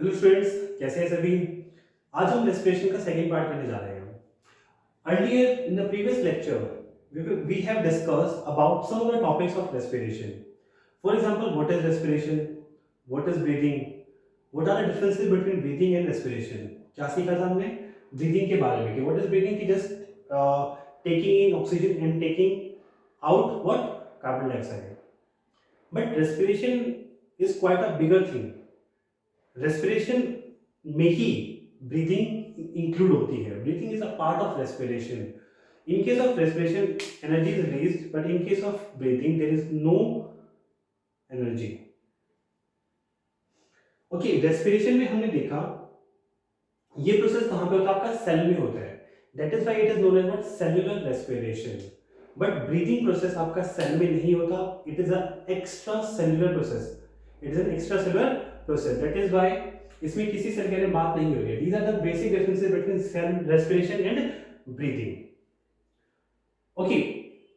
Hello students, कैसे हैं सभी। आज हम रेस्पिरेशन का सेकंड पार्ट करने जा रहे हैं। Earlier in the previous lecture we have discussed about some of the topics of respiration. For example, what is respiration, what is breathing, what are the differences between breathing and respiration. क्या सीखा था हमने breathing के बारे में कि what is breathing की just taking in oxygen and taking out what carbon dioxide. But respiration is quite a bigger thing. Respiration में ही ब्रीदिंग इंक्लूड होती है. Breathing is a part of respiration. In case of respiration energy is released, but in case of breathing there is no energy. Okay, respiration में हमने देखा ये process कहां पे होता है, आपका सेल में होता है. That is why it is known as what cellular respiration. But breathing process आपका सेल में नहीं होता. It is a extra cellular process. It is an extra cellular process. That is why इसमें किसी सेल के बारे में बात नहीं हो रही है. These are the basic differences between cell respiration and breathing. Okay,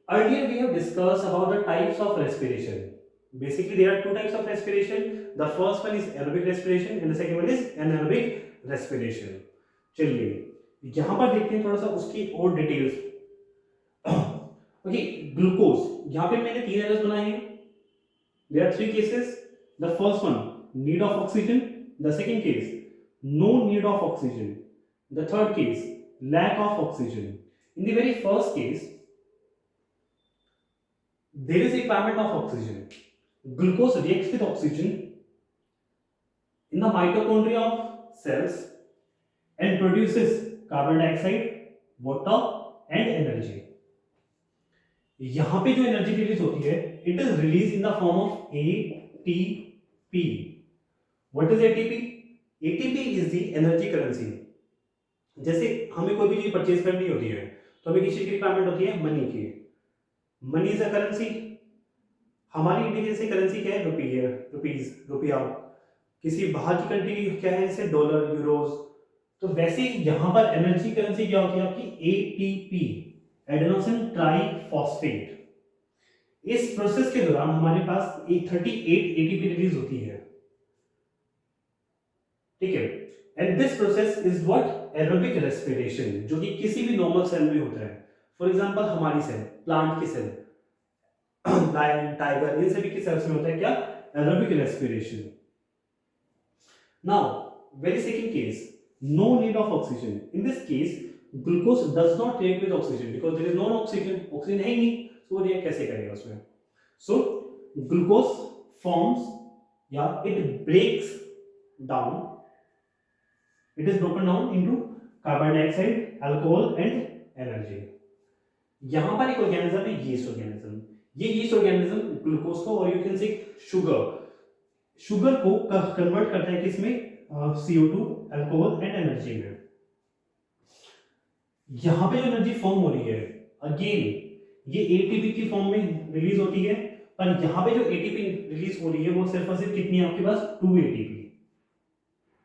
earlier we have discussed about the types of respiration. Basically there are two types of respiration. The first one is aerobic respiration and the second one is anaerobic respiration. चलिए यहां पर देखते हैं थोड़ा सा उसकी और details. Okay, glucose, यहां पे मैंने तीन एरर्स बनाए हैं. There are three cases. The first one, need of oxygen. The second case, no need of oxygen. The third case, lack of oxygen. In the very first case, there is requirement of oxygen. Glucose reacts with oxygen in the mitochondria of cells and produces carbon dioxide, water and energy. यहां पे जो energy release होती है, it is release in the form of ATP. What is ATP? ATP is the energy currency. जैसे हमें कोई भी चीज परचेज करनी होती है तो हमें किसी की रिक्वायरमेंट होती है, मनी की. Money is a currency. हमारी इंडिया जैसे करेंसी क्या है, रुपी है, रुपीज, रुपया. किसी बाहर की कंट्री की क्या है, जैसे डॉलर, यूरोज. तो वैसे यहाँ पर एनर्जी करेंसी क्या होती है आपकी, एटीपी, एडेनोसिन ट्राइफॉस्फेट. इस प्रोसेस के दौरान हमारे पास 38 एटीपी रिलीज होती है. ठीक है. And this process is what, aerobic respiration, जो कि किसी भी नॉर्मल सेल में होता है. फॉर एग्जांपल हमारी सेल, प्लांट की सेल, लायन, टाइगर, इन सभी की सेल्स में होता है क्या, aerobic respiration. Now very second case, no need of oxygen. In this case, glucose does not react with oxygen because there is no oxygen. Oxygen है ही नहीं, so react कैसे करेगा उसमें. So glucose forms, yeah, it breaks down. It is broken down into carbon dioxide, alcohol and energy. यहाँ पर एक organism है, yeast organism. ये यीस्ट ऑर्गेनिज्म ग्लूकोज को और यू कैन से शुगर को कन्वर्ट करता है किसमें, CO2, अल्कोहल एंड एनर्जी में. यहां पे जो एनर्जी फॉर्म हो रही है, अगेन ये एटीपी की फॉर्म में रिलीज होती है. पर यहां पे जो एटीपी रिलीज हो रही है वो सिर्फ और सिर्फ कितनी है आपके पास, 2 एटीपी.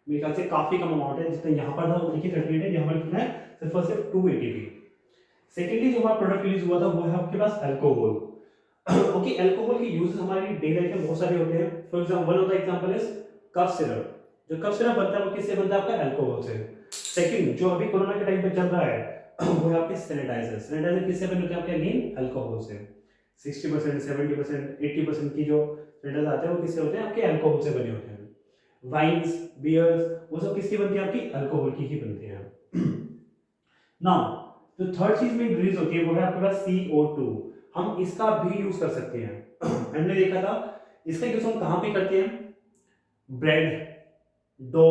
मेरे ख्याल से काफी कम अमाउंट है. जितना यहां पर था देखिए 38 है, यहां पर कितना है, सिर्फ और सिर्फ 2 एटीपी. सेकेंडली जो हमारा प्रोडक्ट रिलीज हुआ था वो है आपके पास अल्कोहल. ओके, अल्कोहल के यूजेस हमारी डेली लाइफ में बहुत सारे होते हैं. For example, one of the example is cough syrup. जो कफ सिरप बनता है वो किससे बनता है, आपका अल्कोहल से. सेकंड, जो अभी कोरोना के टाइम पे चल रहा है वो है आपके सैनिटाइजर. सैनिटाइजर किससे बने होते हैं आपके, अगेन अल्कोहल से. 60%, 70%, 80% की जो सैनिटाइजर आते हैं वो किससे होते हैं, आपके अल्कोहल से बने होते हैं. वाइन्स, बियर्स, वो सब किसकी बनती है, आपकी अल्कोहल की ही बनती है. नाउ जो थर्ड चीज में रिलीज होती है वो है आपके पास CO2. हम इसका भी यूज कर सकते हैं. हमने देखा था इसका यूज हम कहां पे करते हैं, ब्रेड, डो,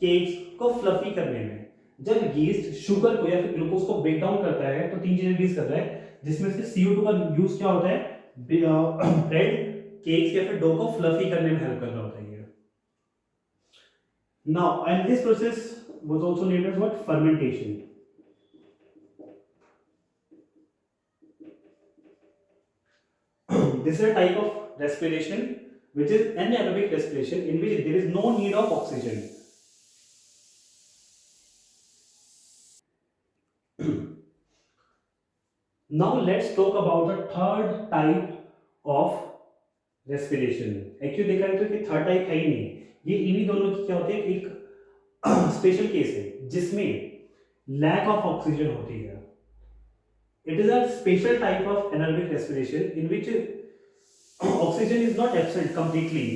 केक्स को फ्लफी करने में. जब यीस्ट शुगर को या फिर ग्लूकोज को ब्रेक डाउन करता है तो तीन चीजें रिलीज करता है, जिसमें से CO2 का यूज क्या होता है, ब्रेड, केक्स या फिर डो को फ्लफी करने में हेल्प कर रहा होता है. Now and this process was also named as what, fermentation. This is a type of respiration which is anaerobic respiration, in which there is no need of oxygen. Now let's talk about the third type of respiration. Actually देखा है तो कि third type है ही नहीं. ये इन्हीं दोनों की क्या होती है, एक स्पेशल केस है जिसमें लैक ऑफ ऑक्सीजन होती है. It is a special type of anaerobic respiration in which oxygen is not absent completely,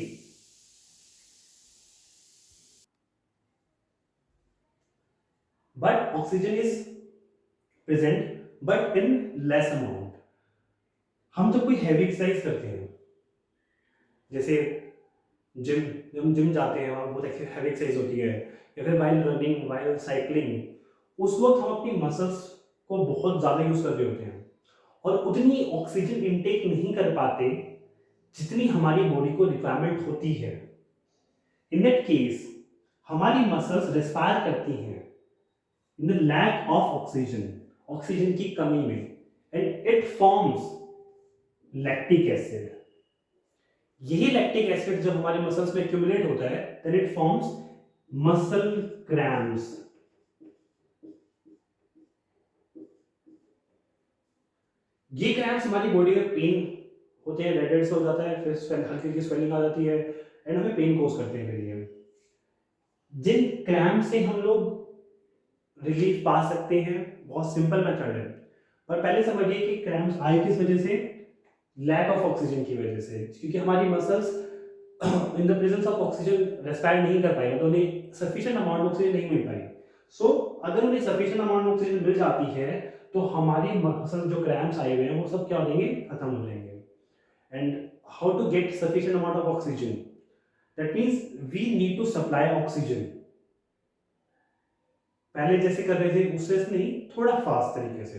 but oxygen is present but in less amount. हम जब कोई हैवी एक्सरसाइज करते हैं, जैसे जिम, जब हम जिम जाते हैं वहाँ बहुत हैवी एक्सरसाइज होती है, या फिर वाइल रनिंग, वाइल साइकिलिंग, उस वक्त हम अपनी मसल्स को बहुत ज़्यादा यूज़ कर रहे होते हैं और उतनी ऑक्सीजन इनटेक नहीं कर पाते जितनी हमारी बॉडी को रिक्वायरमेंट होती है. इन दैट केस हमारी मसल्स रेस्पायर करती हैं in the lack of oxygen, oxygen की कमी में, and it forms lactic acid. यही लैक्टिक एसिड जब हमारे मसल्स में एक्यूमुलेट होता है then it forms muscle cramps. ये क्रैम्प्स हमारी बॉडी में पेन होते हैं, रेड रेड से हो जाता है, फिर हल्की हल्की स्वेलिंग आ जाती है एंड हमें पेन कोज करते हैं. फिर ये जिन क्रैम्प से हम लोग रिलीफ पा सकते हैं, बहुत सिंपल मेथड है, पर पहले समझिए कि क्रैम्प्स आए किस वजह से, लैक ऑफ ऑक्सीजन की वजह से, क्योंकि हमारी muscles in the presence of oxygen respire नहीं कर पाएगा, तो उन्हें सफिशिएंट अमाउंट ऑक्सीजन नहीं मिल पाई. सो अगर उन्हें सफिशिएंट अमाउंट ऑक्सीजन मिल जाती है तो हमारी मसल्स जो क्रैम्प्स आए हुए हैं वो सब क्या हो जाएंगे, खत्म हो जाएंगे. And how to get sufficient amount of oxygen, that means we need to supply oxygen. पहले जैसे कर रहे थे उससे नहीं, थोड़ा फास्ट तरीके से,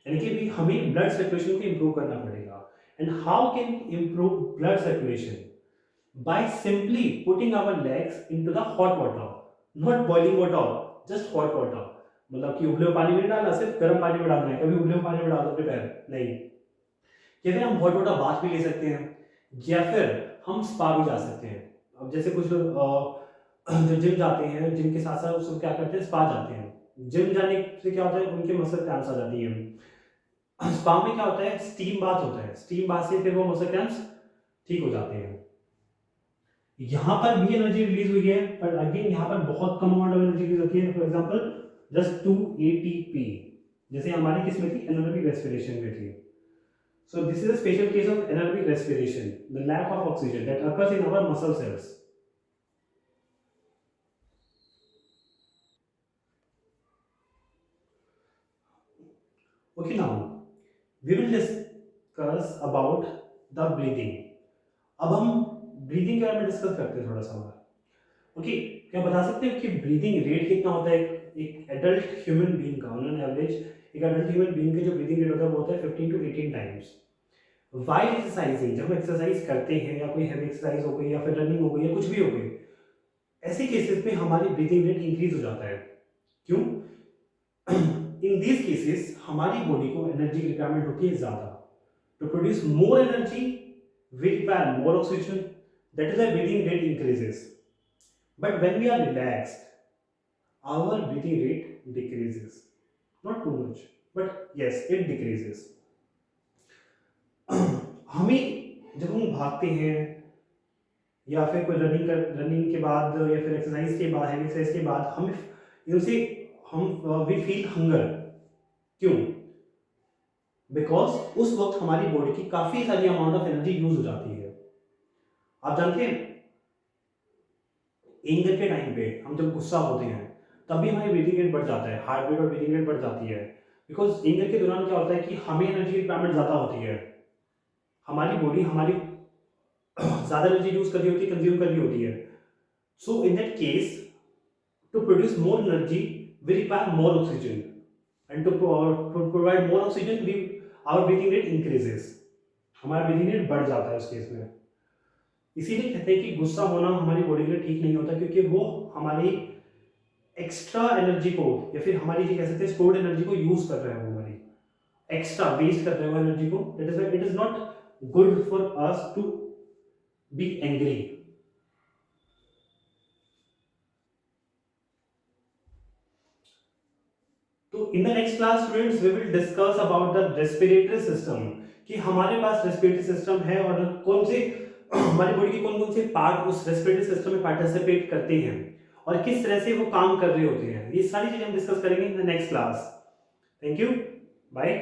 यानी कि भी हमें ब्लड सर्कुलेशन को इंप्रूव करना पड़ेगा. And how can improve blood circulation, by simply putting our legs into the hot water, not boiling water, just hot water. मतलब कि उबले हुए पानी में नहीं डालना, सिर्फ गर्म पानी में डालना है. कभी उबले हुए पानी में डाल दो अपने पैर नहीं. या फिर हम हॉट वाटर बाथ भी ले सकते हैं, या फिर हम स्पा भी जा सकते हैं. अब जैसे कुछ लोग जो जिम जाते हैं, जिम के साथ साथ उसको क्या करते हैं, स्पा जाते हैं. जिम जाने से क्या होता है, उनके मसल क्रैम्प्स आ जाती है. स्पा में क्या होता है, स्टीम बाथ होता है, स्टीम बाथ से फिर वो मसल क्रैम्प्स ठीक हो जाते हैं. यहाँ पर भी एनर्जी रिलीज हुई है, पर अगेन यहाँ पर बहुत कम अमाउंट ऑफ एनर्जी रिलीज होती है. फॉर एग्जांपल जस्ट 2 एटीपी, जैसे हमारी किस में थी, एनारोबिक रेस्पिरेशन में थी. So this is a special case of anaerobic respiration, the lack of oxygen that occurs in our muscle cells. Okay, now we will discuss about the breathing. अब हम breathing के बारे में डिस्कस करते हैं थोड़ा सा. ओके, क्या बता सकते हो कि ब्रीदिंग रेट कितना होता है एक एडल्ट ह्यूमन बीइंग का, ऑन एन एवरेज एक एडल्ट ह्यूमन बीइंग के जो ब्रीदिंग रेट होता है वो होता है 15 to 18 टाइम्स. वाइल एक्सरसाइजिंग, जब हम एक्सरसाइज करते हैं या कोई हैवी एक्सरसाइज हो गई या फिर रनिंग हो गई या कुछ भी हो गई, ऐसे केसेस में हमारी ब्रीदिंग रेट इंक्रीज हो जाता है. क्यों? इन दीज केसेस हमारी बॉडी को एनर्जी की रिक्वायरमेंट होती है ज़्यादा. To produce more energy we require more oxygen, that is why breathing rate increases. But when we are relaxed our breathing rate decreases, not too much but yes it decreases. हमें जब हम भागते हैं या फिर कोई रनिंग के बाद या फिर एक्सरसाइज के बाद, हैवी एक्सरसाइज के बाद हमें इनसे हम वी फील हंगर. क्यों? बिकॉज उस वक्त हमारी बॉडी की काफी सारी अमाउंट ऑफ एनर्जी यूज हो जाती है. आप जानते हैं एंगर के टाइम पे हम जब गुस्सा होते हैं तभी हमारी ब्रीदिंग रेट बढ़ जाता है, हार्ट रेट और ब्रीदिंग रेट बढ़ जाती है. बिकॉज एंगर के दौरान क्या होता है कि हमें एनर्जी की रिक्वायरमेंट ज्यादा होती है, हमारी बॉडी हमारी ज्यादा एनर्जी यूज कर रही होती है, कंज्यूम कर रही होती है. So in that case to produce more energy we require more oxygen, and to provide more oxygen we our breathing rate increases, हमारा ब्रीथिंग रेट बढ़ जाता है उस केस में. इसीलिए कहते हैं कि गुस्सा होना हमारी बॉडी के लिए ठीक नहीं होता, क्योंकि वो हमारी एक्स्ट्रा एनर्जी को या फिर हमारी जो कह सकते हैं स्टोर्ड एनर्जी को यूज कर रहे हैं, वो हमारी एक्स्ट्रा वेस्ट कर रहे हो एनर्जी को. That is why it is not good for us to be angry. तो in the next class students we will discuss about the respiratory system, कि हमारे पास रेस्पिरेटरी सिस्टम है और कौन से हमारी बॉडी के कौन कौन से पार्ट उस रेस्पिरेटरी सिस्टम में पार्टिसिपेट करते हैं और किस तरह से वो काम कर रहे होते हैं, ये सारी चीजें हम डिस्कस करेंगे in the next class. Thank you, bye.